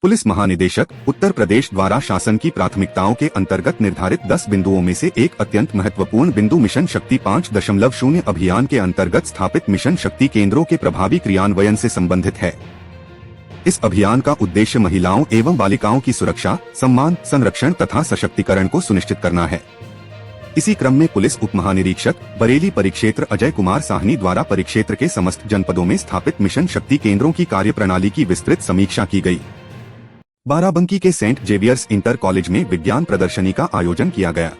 Police महानिदेशक उत्तर प्रदेश द्वारा शासन की प्राथमिकताओं के अंतर्गत निर्धारित 10 बिंदुओं में से एक अत्यंत महत्वपूर्ण बिंदु मिशन शक्ति 5.0 अभियान के अंतर्गत स्थापित मिशन शक्ति केंद्रों के प्रभावी क्रियान्वयन से संबंधित है। इस अभियान का उद्देश्य महिलाओं एवं बालिकाओं की सुरक्षा, सम्मान, संरक्षण तथा सशक्तिकरण को सुनिश्चित करना है। इसी क्रम में पुलिस उप महानिरीक्षक बरेली परिक्षेत्र अजय कुमार साहनी द्वारा परिक्षेत्र के समस्त जनपदों में स्थापित मिशन शक्ति केंद्रों की कार्यप्रणाली की विस्तृत समीक्षा की गई। बाराबंकी के सेंट जेवियर्स इंटर कॉलेज में विज्ञान प्रदर्शनी का आयोजन किया गया।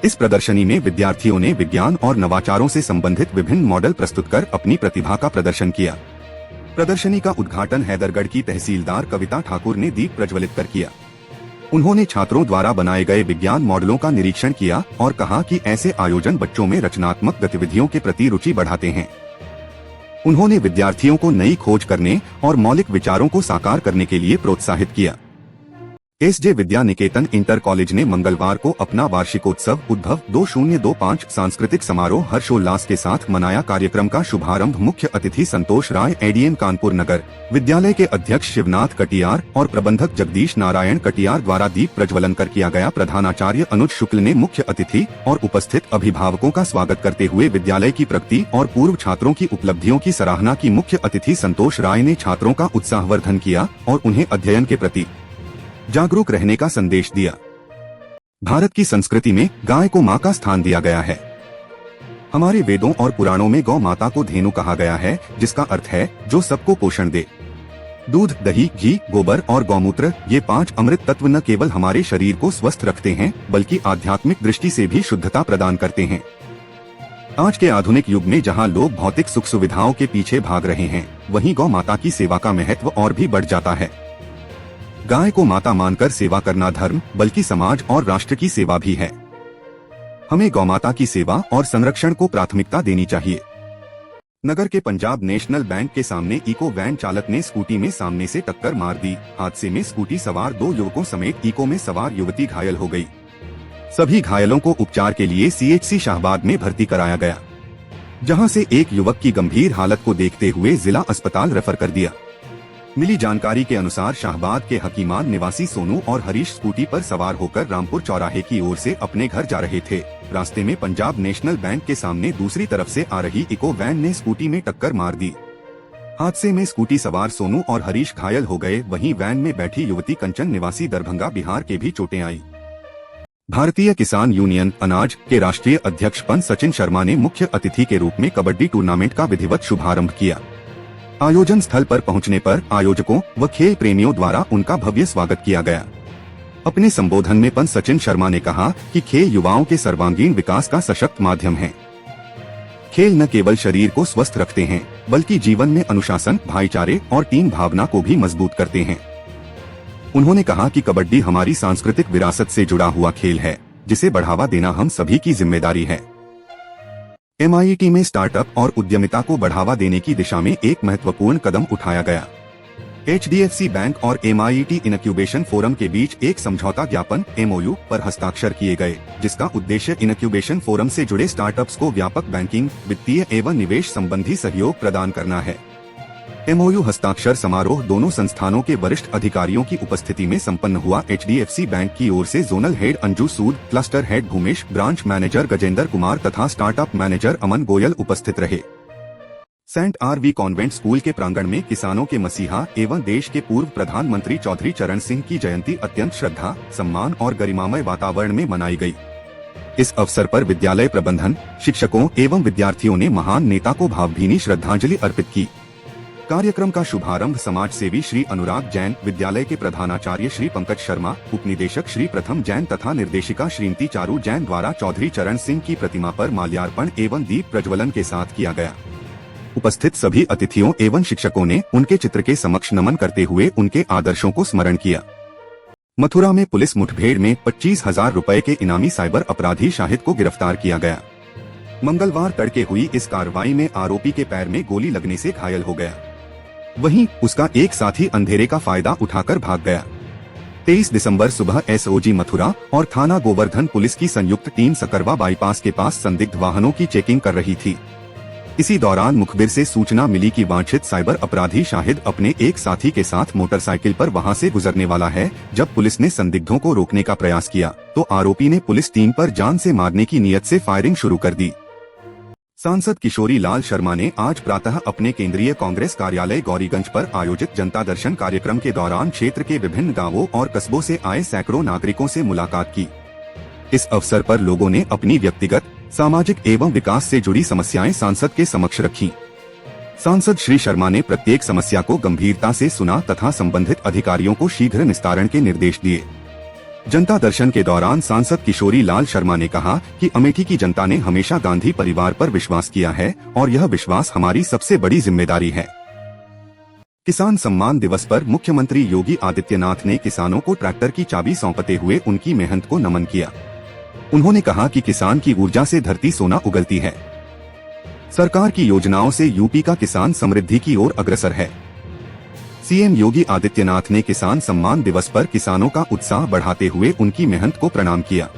इस प्रदर्शनी में विद्यार्थियों ने विज्ञान और नवाचारों से संबंधित विभिन्न मॉडल प्रस्तुत कर अपनी प्रतिभा का प्रदर्शन किया। प्रदर्शनी का उद्घाटन हैदरगढ़ की तहसीलदार कविता ठाकुर ने दीप प्रज्वलित कर किया। उन्होंने छात्रों द्वारा बनाए गए विज्ञान मॉडलों का निरीक्षण किया और कहा कि ऐसे आयोजन बच्चों में रचनात्मक गतिविधियों के प्रति रुचि बढ़ाते हैं। उन्होंने विद्यार्थियों को नई खोज करने और मौलिक विचारों को साकार करने के लिए प्रोत्साहित किया। SJ Vidya Niketan inter college ने मंगलवार को अपना वार्षिकोत्सव उद्भव 2025 सांस्कृतिक समारोह हर्षोल्लास के साथ मनाया। कार्यक्रम का शुभारंभ मुख्य अतिथि संतोष राय एडीएम कानपुर नगर विद्यालय के अध्यक्ष शिवनाथ कटियार और प्रबंधक जगदीश नारायण कटियार द्वारा दीप प्रज्वलन कर किया गया। प्रधानाचार्य अनुज शुक्ल ने मुख्य अतिथि और उपस्थित अभिभावकों का स्वागत करते हुए विद्यालय की प्रगति और पूर्व छात्रों की उपलब्धियों की सराहना की। मुख्य अतिथि संतोष राय ने छात्रों का उत्साहवर्धन किया और उन्हें अध्ययन के प्रति जागरूक रहने का संदेश दिया। भारत की संस्कृति में गाय को मां का स्थान दिया गया है। हमारे वेदों और पुराणों में गौ माता को धेनु कहा गया है, जिसका अर्थ है जो सबको पोषण दे। दूध, दही, घी, गोबर और गौमूत्र ये 5 अमृत तत्व न केवल हमारे शरीर को स्वस्थ रखते हैं बल्कि आध्यात्मिक दृष्टि से भी शुद्धता प्रदान करते हैं। आज के आधुनिक युग में जहां लोग भौतिक सुख सुविधाओं के पीछे भाग रहे हैं, वहीं गौ माता की सेवा का महत्व और भी बढ़ जाता है। गाय को माता मानकर सेवा करना धर्म बल्कि समाज और राष्ट्र की सेवा भी है। हमें गौमाता की सेवा और संरक्षण को प्राथमिकता देनी चाहिए। नगर के पंजाब नेशनल बैंक के सामने इको वैन चालक ने स्कूटी में सामने से टक्कर मार दी। हादसे में स्कूटी सवार 2 युवकों समेत इको में सवार युवती घायल हो गई। सभी घायलों को उपचार के लिए सीएचसी शाहबाद में भर्ती कराया गया, जहां से एक युवक की गंभीर हालत को देखते हुए जिला अस्पताल रेफर कर दिया। मिली जानकारी के अनुसार शाहबाद के हकीमान निवासी सोनू और हरीश स्कूटी पर सवार होकर रामपुर चौराहे की ओर से अपने घर जा रहे थे। रास्ते में पंजाब नेशनल बैंक के सामने दूसरी तरफ से आ रही इको वैन ने स्कूटी में टक्कर मार दी। हादसे में स्कूटी सवार सोनू और हरीश घायल हो गए, वहीं वैन में बैठी युवती कंचन निवासी दरभंगा बिहार के भी चोटें आई। भारतीय किसान यूनियन अनाज के राष्ट्रीय अध्यक्ष पन सचिन शर्मा ने मुख्य अतिथि के रूप में कबड्डी टूर्नामेंट का विधिवत शुभारंभ किया। आयोजन स्थल पर पहुंचने पर आयोजकों व खेल प्रेमियों द्वारा उनका भव्य स्वागत किया गया। अपने संबोधन में पन सचिन शर्मा ने कहा कि खेल युवाओं के सर्वांगीण विकास का सशक्त माध्यम है। खेल न केवल शरीर को स्वस्थ रखते हैं बल्कि जीवन में अनुशासन, भाईचारे और टीम भावना को भी मजबूत करते हैं। उन्होंने कहा कि कबड्डी हमारी सांस्कृतिक विरासत से जुड़ा हुआ खेल है, जिसे बढ़ावा देना हम सभी की जिम्मेदारी है। MIT में स्टार्टअप और उद्यमिता को बढ़ावा देने की दिशा में एक महत्वपूर्ण कदम उठाया गया। HDFC बैंक और MIT इनक्यूबेशन फोरम के बीच एक समझौता ज्ञापन MOU पर हस्ताक्षर किए गए, जिसका उद्देश्य इनक्यूबेशन फोरम से जुड़े स्टार्टअप्स को व्यापक बैंकिंग, वित्तीय एवं निवेश संबंधी सहयोग प्रदान करना है। MOU हस्ताक्षर समारोह दोनों संस्थानों के वरिष्ठ अधिकारियों की उपस्थिति में संपन्न हुआ। HDFC बैंक की ओर से zonal head Anju Sood, cluster head Bhumesh, branch manager Gajendra Kumar तथा स्टार्टअप मैनेजर अमन गोयल उपस्थित रहे। सेंट RV कॉन्वेंट स्कूल के प्रांगण में किसानों के मसीहा एवं देश के पूर्व प्रधानमंत्री चौधरी चरण सिंह की जयंती अत्यंत श्रद्धा, सम्मान और गरिमामय वातावरण में मनाई गई। इस अवसर पर विद्यालय प्रबंधन, शिक्षकों एवं विद्यार्थियों ने महान नेता को भावभीनी श्रद्धांजलि अर्पित की। कार्यक्रम का शुभारंभ समाज सेवी श्री अनुराग जैन, विद्यालय के प्रधानाचार्य श्री पंकज शर्मा, उपनिदेशक श्री प्रथम जैन तथा निर्देशिका श्रीमती चारू जैन द्वारा चौधरी चरण सिंह की प्रतिमा पर माल्यार्पण एवं दीप प्रज्वलन के साथ किया गया। उपस्थित सभी अतिथियों एवं शिक्षकों ने उनके चित्र के समक्ष नमन करते हुए उनके आदर्शों को स्मरण किया। मथुरा में पुलिस मुठभेड़ में 25,000 रुपए के इनामी साइबर अपराधी शाहिद को गिरफ्तार किया गया। मंगलवार तड़के हुई इस कार्रवाई में आरोपी के पैर में गोली लगने से घायल हो गया। वहीं उसका एक साथी अंधेरे का फायदा उठाकर भाग गया। 23 दिसंबर सुबह SOG मथुरा और थाना गोवर्धन पुलिस की संयुक्त टीम सकरवा बाईपास के पास संदिग्ध वाहनों की चेकिंग कर रही थी। इसी दौरान मुखबिर से सूचना मिली कि वांछित साइबर अपराधी शाहिद अपने एक साथी के साथ मोटरसाइकिल पर वहां से गुजरने वाला है। जब पुलिस ने संदिग्धों को रोकने का प्रयास किया तो आरोपी ने पुलिस टीम पर जान से मारने की नीयत से फायरिंग शुरू कर दी। सांसद किशोरी लाल शर्मा ने आज प्रातः अपने केंद्रीय कांग्रेस कार्यालय गौरीगंज पर आयोजित जनता दर्शन कार्यक्रम के दौरान क्षेत्र के विभिन्न गांवों और कस्बों से आए सैकड़ों नागरिकों से मुलाकात की। इस अवसर पर लोगों ने अपनी व्यक्तिगत, सामाजिक एवं विकास से जुड़ी समस्याएं सांसद के समक्ष रखी। सांसद श्री शर्मा ने प्रत्येक समस्या को गंभीरता से सुना तथा संबंधित अधिकारियों को शीघ्र निस्तारण के निर्देश दिए। जनता दर्शन के दौरान सांसद किशोरी लाल शर्मा ने कहा कि अमेठी की जनता ने हमेशा गांधी परिवार पर विश्वास किया है और यह विश्वास हमारी सबसे बड़ी जिम्मेदारी है। किसान सम्मान दिवस पर मुख्यमंत्री योगी आदित्यनाथ ने किसानों को ट्रैक्टर की चाबी सौंपते हुए उनकी मेहनत को नमन किया। उन्होंने कहा कि किसान की ऊर्जा से धरती सोना उगलती है। सरकार की योजनाओं से यूपी का किसान समृद्धि की ओर अग्रसर है। सीएम योगी आदित्यनाथ ने किसान सम्मान दिवस पर किसानों का उत्साह बढ़ाते हुए उनकी मेहनत को प्रणाम किया।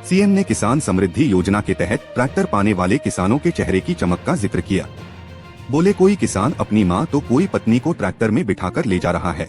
सीएम ने किसान समृद्धि योजना के तहत ट्रैक्टर पाने वाले किसानों के चेहरे की चमक का जिक्र किया। बोले, कोई किसान अपनी मां तो कोई पत्नी को ट्रैक्टर में बिठाकर ले जा रहा है।